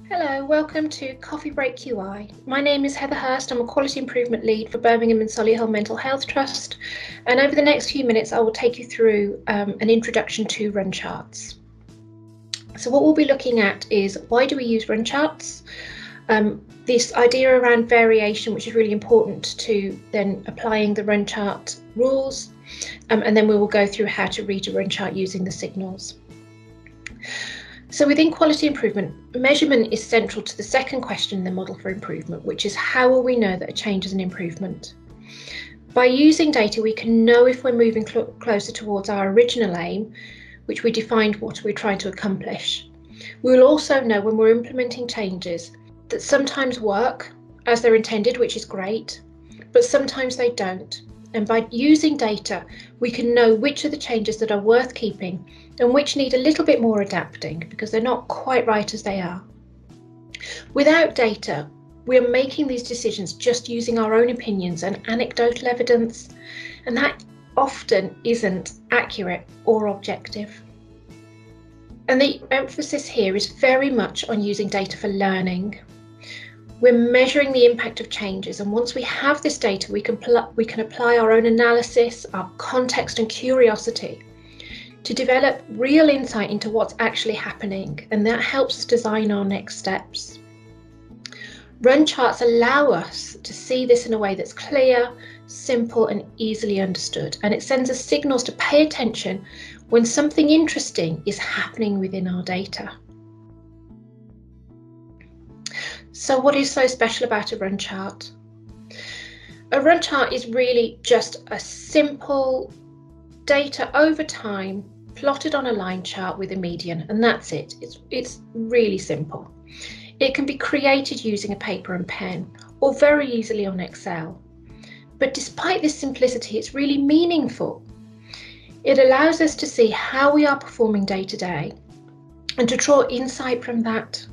Hello, welcome to Coffee Break QI. My name is Heather Hurst. I'm a Quality Improvement Lead for Birmingham and Solihull Mental Health Trust. And over the next few minutes, I will take you through an introduction to run charts. So what we'll be looking at is why do we use run charts? This idea around variation, which is really important to then applying the run chart rules. And then we will go through how to read a run chart using the signals. So within quality improvement, measurement is central to the second question in the model for improvement, which is how will we know that a change is an improvement? By using data, we can know if we're moving closer towards our original aim, which we defined what we're trying to accomplish. We will also know when we're implementing changes that sometimes work as they're intended, which is great, but sometimes they don't. And by using data, we can know which are the changes that are worth keeping and which need a little bit more adapting because they're not quite right as they are. Without data, we're making these decisions just using our own opinions and anecdotal evidence, and that often isn't accurate or objective. And the emphasis here is very much on using data for learning. We're measuring the impact of changes, and once we have this data, we can apply our own analysis, our context and curiosity to develop real insight into what's actually happening, and that helps us design our next steps. Run charts allow us to see this in a way that's clear, simple and easily understood, and it sends us signals to pay attention when something interesting is happening within our data. So what is so special about a run chart? A run chart is really just a simple data over time plotted on a line chart with a median, and that's it. It's really simple. It can be created using a paper and pen or very easily on Excel. But despite this simplicity, it's really meaningful. It allows us to see how we are performing day to day and to draw insight from that.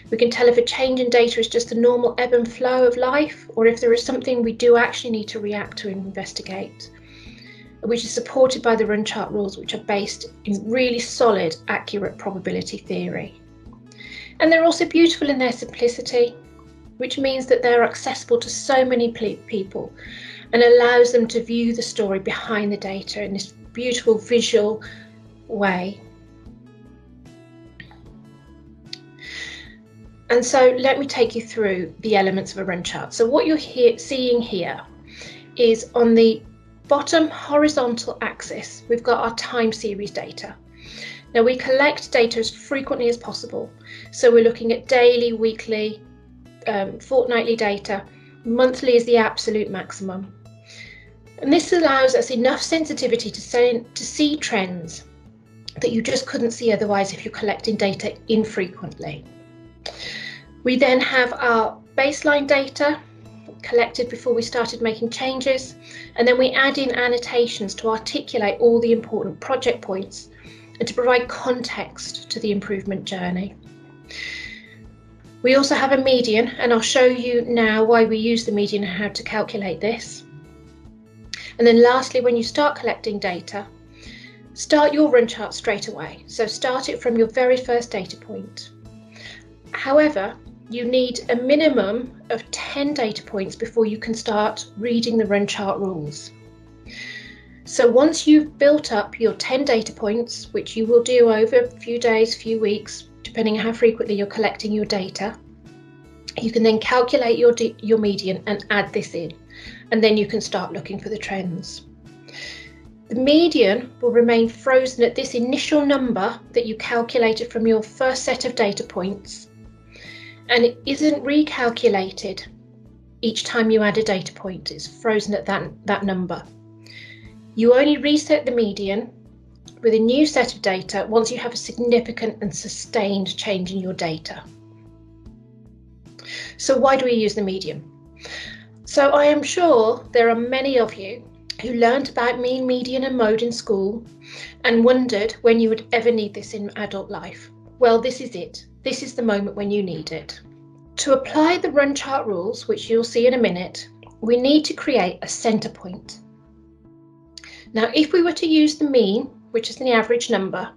We can tell if a change in data is just the normal ebb and flow of life, or if there is something we do actually need to react to and investigate, which is supported by the run chart rules, which are based in really solid, accurate probability theory. And they're also beautiful in their simplicity, which means that they're accessible to so many people and allows them to view the story behind the data in this beautiful visual way. And so let me take you through the elements of a run chart. So what you're seeing here is on the bottom horizontal axis, we've got our time series data. Now we collect data as frequently as possible. So we're looking at daily, weekly, fortnightly data. Monthly is the absolute maximum. And this allows us enough sensitivity to see trends that you just couldn't see otherwise if you're collecting data infrequently. We then have our baseline data collected before we started making changes, and then we add in annotations to articulate all the important project points and to provide context to the improvement journey. We also have a median, and I'll show you now why we use the median and how to calculate this. And then lastly, when you start collecting data, start your run chart straight away. So start it from your very first data point. However, you need a minimum of 10 data points before you can start reading the run chart rules. So once you've built up your 10 data points, which you will do over a few days, few weeks, depending on how frequently you're collecting your data, you can then calculate your median and add this in, and then you can start looking for the trends. The median will remain frozen at this initial number that you calculated from your first set of data points, and it isn't recalculated each time you add a data point. It's frozen at that number. You only reset the median with a new set of data once you have a significant and sustained change in your data. So why do we use the median? So I am sure there are many of you who learned about mean, median and mode in school and wondered when you would ever need this in adult life. Well, this is it. This is the moment when you need it. To apply the run chart rules, which you'll see in a minute, we need to create a center point. Now, if we were to use the mean, which is the average number,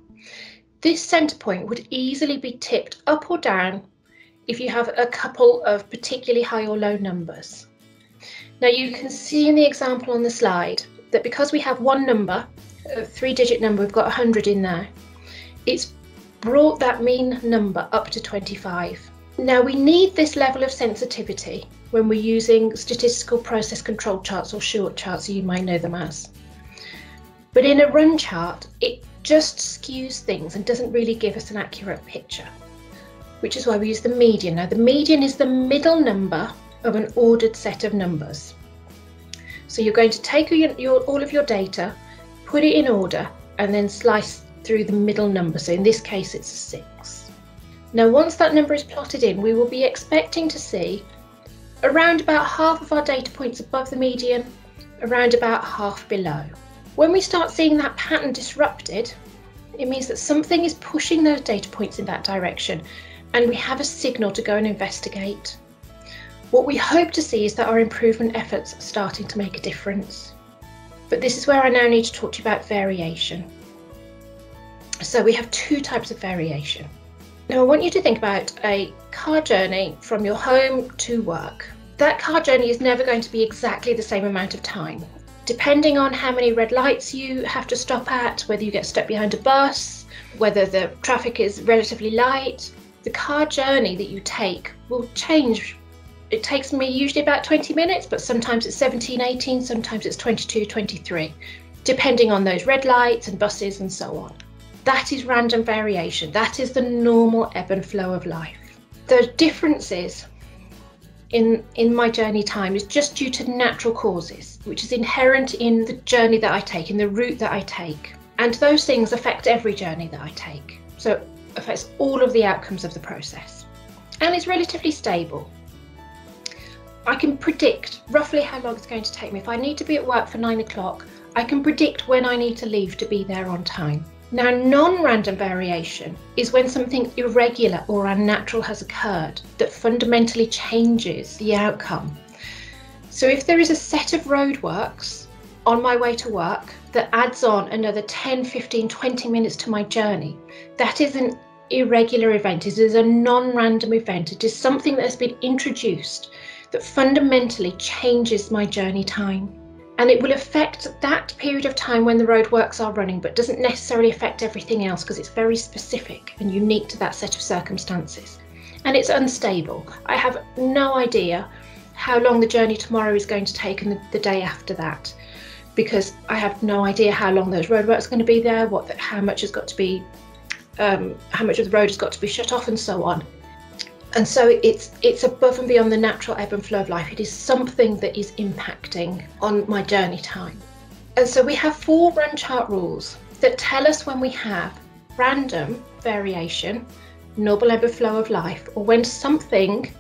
this center point would easily be tipped up or down if you have a couple of particularly high or low numbers. Now you can see in the example on the slide that because we have one number, a 3-digit number, we've got 100 in there, it's brought that mean number up to 25. Now we need this level of sensitivity when we're using statistical process control charts, or short charts, you might know them as. But in a run chart, it just skews things and doesn't really give us an accurate picture, which is why we use the median. Now the median is the middle number of an ordered set of numbers. So you're going to take all of your data, put it in order, and then slice through the middle number. So in this case, it's a 6. Now, once that number is plotted in, we will be expecting to see around about half of our data points above the median, around about half below. When we start seeing that pattern disrupted, it means that something is pushing those data points in that direction, and we have a signal to go and investigate. What we hope to see is that our improvement efforts are starting to make a difference. But this is where I now need to talk to you about variation. So we have 2 types of variation. Now I want you to think about a car journey from your home to work. That car journey is never going to be exactly the same amount of time. Depending on how many red lights you have to stop at, whether you get stuck behind a bus, whether the traffic is relatively light, the car journey that you take will change. It takes me usually about 20 minutes, but sometimes it's 17, 18, sometimes it's 22, 23, depending on those red lights and buses and so on. That is random variation. That is the normal ebb and flow of life. The differences in my journey time is just due to natural causes, which is inherent in the journey that I take, in the route that I take. And those things affect every journey that I take. So it affects all of the outcomes of the process. And it's relatively stable. I can predict roughly how long it's going to take me. If I need to be at work for 9 o'clock, I can predict when I need to leave to be there on time. Now, non-random variation is when something irregular or unnatural has occurred that fundamentally changes the outcome. So if there is a set of roadworks on my way to work that adds on another 10, 15, 20 minutes to my journey, that is an irregular event. It is a non-random event. It is something that has been introduced that fundamentally changes my journey time. And it will affect that period of time when the roadworks are running, but doesn't necessarily affect everything else because it's very specific and unique to that set of circumstances. And it's unstable. I have no idea how long the journey tomorrow is going to take and the day after that, because I have no idea how long those roadworks are going to be there, how much has got to be, how much of the road has got to be shut off and so on. And so it's above and beyond the natural ebb and flow of life. It is something that is impacting on my journey time. And so we have 4 run chart rules that tell us when we have random variation, normal ebb and flow of life, or when something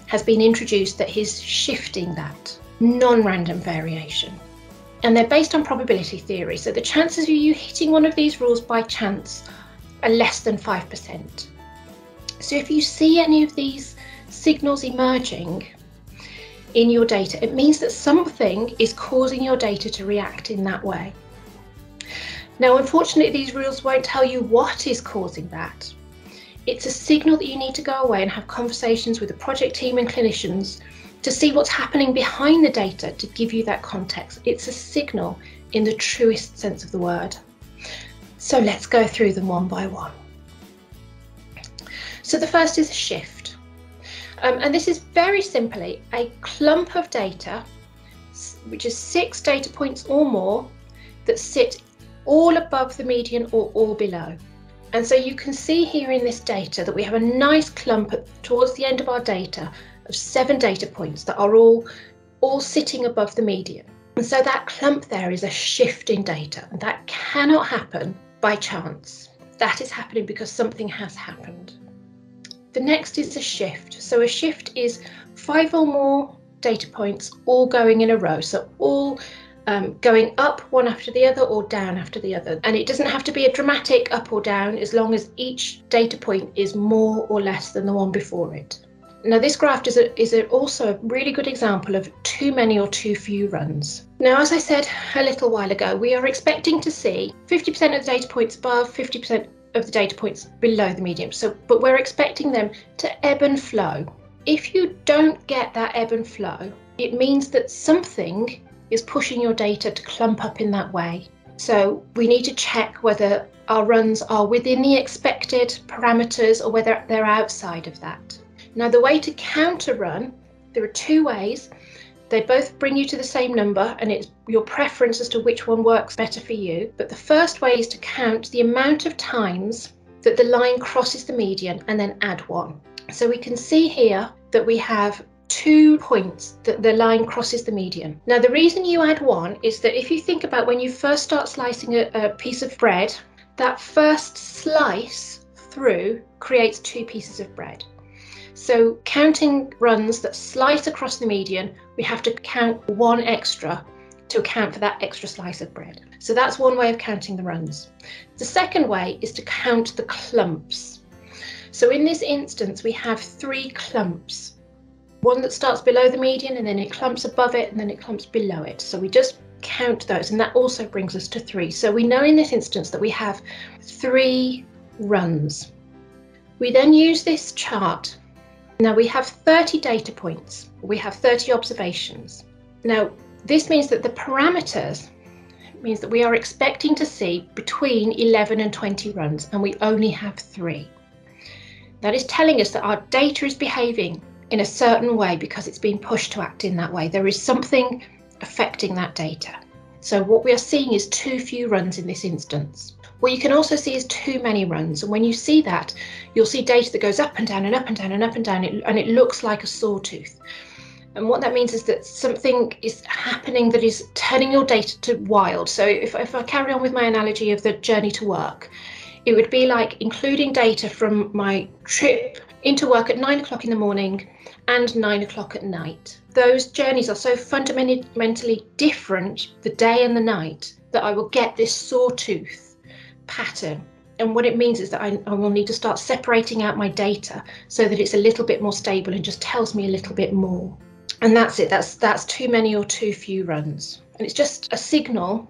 has been introduced that is shifting that, non-random variation. And they're based on probability theory. So the chances of you hitting one of these rules by chance are less than 5%. So if you see any of these signals emerging in your data, it means that something is causing your data to react in that way. Now, unfortunately, these rules won't tell you what is causing that. It's a signal that you need to go away and have conversations with the project team and clinicians to see what's happening behind the data to give you that context. It's a signal in the truest sense of the word. So let's go through them one by one. So the first is a shift. And this is very simply a clump of data, which is 6 data points or more that sit all above the median or all below. And so you can see here in this data that we have a nice clump towards the end of our data of 7 data points that are all sitting above the median. And so that clump there is a shift in data, and that cannot happen by chance. That is happening because something has happened. The next is a shift. So a shift is 5 or more data points all going in a row. So all going up one after the other or down after the other. And it doesn't have to be a dramatic up or down as long as each data point is more or less than the one before it. Now this graph is also a really good example of too many or too few runs. Now, as I said a little while ago, we are expecting to see 50% of the data points above, 50% of the data points below the median. But we're expecting them to ebb and flow. If you don't get that ebb and flow, it means that something is pushing your data to clump up in that way. So we need to check whether our runs are within the expected parameters or whether they're outside of that. Now, the way to count a run, there are two ways. They both bring you to the same number, and it's your preference as to which one works better for you. But the first way is to count the amount of times that the line crosses the median and then add 1. So we can see here that we have 2 points that the line crosses the median. Now, the reason you add 1 is that if you think about when you first start slicing a piece of bread, that first slice through creates 2 pieces of bread. So counting runs that slice across the median, we have to count 1 extra to account for that extra slice of bread. So that's one way of counting the runs. The second way is to count the clumps. So in this instance, we have 3 clumps. One that starts below the median, and then it clumps above it, and then it clumps below it. So we just count those, and that also brings us to 3. So we know in this instance that we have 3 runs. We then use this chart. Now we have 30 data points. We have 30 observations. Now this means that the parameters means that we are expecting to see between 11 and 20 runs, and we only have 3. That is telling us that our data is behaving in a certain way because it's being pushed to act in that way. There is something affecting that data. So what we are seeing is too few runs in this instance. What you can also see is too many runs, and when you see that, you'll see data that goes up and down and up and down and up and down, and it looks like a sawtooth. And what that means is that something is happening that is turning your data to wild. So if I carry on with my analogy of the journey to work, it would be like including data from my trip into work at 9 o'clock in the morning and 9 o'clock at night. Those journeys are so fundamentally different, the day and the night, that I will get this sawtooth pattern. And what it means is that I will need to start separating out my data so that it's a little bit more stable and just tells me a little bit more. And that's it. That's too many or too few runs. And it's just a signal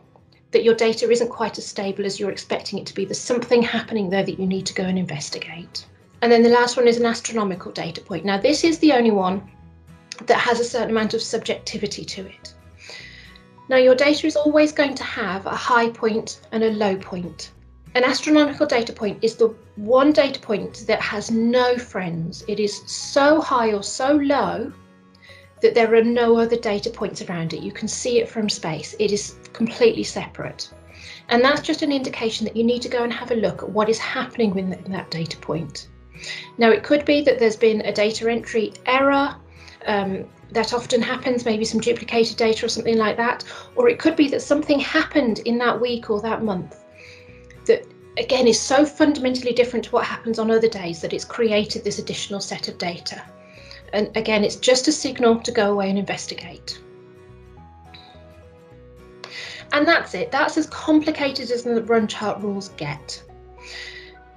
that your data isn't quite as stable as you're expecting it to be. There's something happening there that you need to go and investigate. And then the last one is an astronomical data point. Now, this is the only one that has a certain amount of subjectivity to it. Now, your data is always going to have a high point and a low point. An astronomical data point is the one data point that has no friends. It is so high or so low that there are no other data points around it. You can see it from space. It is completely separate. And that's just an indication that you need to go and have a look at what is happening with that data point. Now, it could be that there's been a data entry error. That often happens, maybe some duplicated data or something like that. Or it could be that something happened in that week or that month that, again, is so fundamentally different to what happens on other days that it's created this additional set of data. And again, it's just a signal to go away and investigate. And that's it. That's as complicated as the run chart rules get.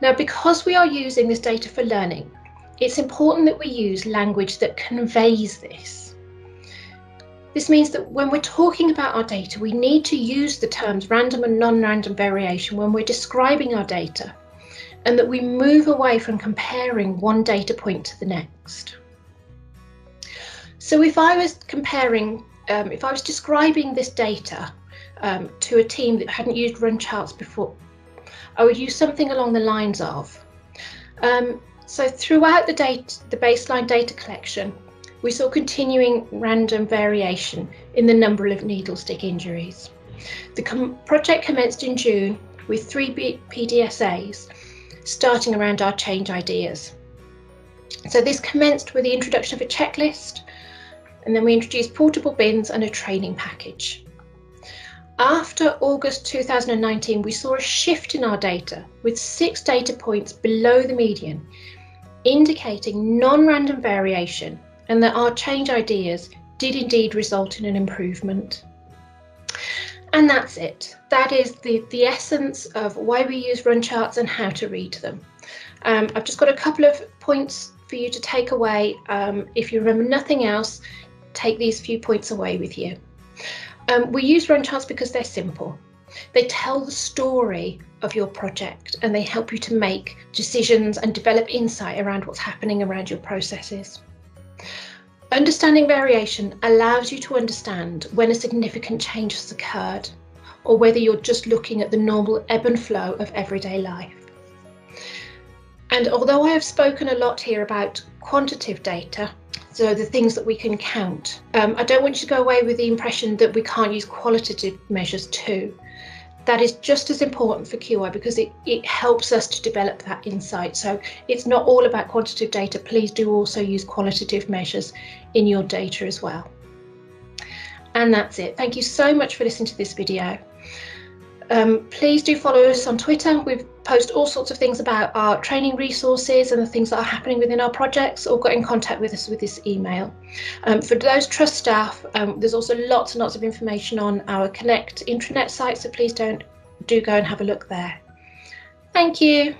Now, because we are using this data for learning, it's important that we use language that conveys this. This means that when we're talking about our data, we need to use the terms random and non-random variation when we're describing our data, and that we move away from comparing one data point to the next. So if I was comparing, if I was describing this data to a team that hadn't used run charts before, I would use something along the lines of, so throughout the baseline data collection, we saw continuing random variation in the number of needle stick injuries. The project commenced in June with 3 PDSAs, starting around our change ideas. So this commenced with the introduction of a checklist, and then we introduced portable bins and a training package. After August 2019, we saw a shift in our data with 6 data points below the median, indicating non-random variation, and that our change ideas did indeed result in an improvement. And that's it. That is the essence of why we use run charts and how to read them. I've just got a couple of points for you to take away. If you remember nothing else, take these few points away with you. We use run charts because they're simple. They tell the story of your project and they help you to make decisions and develop insight around what's happening around your processes. Understanding variation allows you to understand when a significant change has occurred, or whether you're just looking at the normal ebb and flow of everyday life. And although I have spoken a lot here about quantitative data, so the things that we can count, I don't want you to go away with the impression that we can't use qualitative measures too. That is just as important for QI because it helps us to develop that insight. So it's not all about quantitative data. Please do also use qualitative measures in your data as well. And that's it. Thank you so much for listening to this video. Please do follow us on Twitter. We post all sorts of things about our training resources and the things that are happening within our projects, or get in contact with us with this email. For those trust staff, there's also lots and lots of information on our Connect intranet site, so please do go and have a look there. Thank you.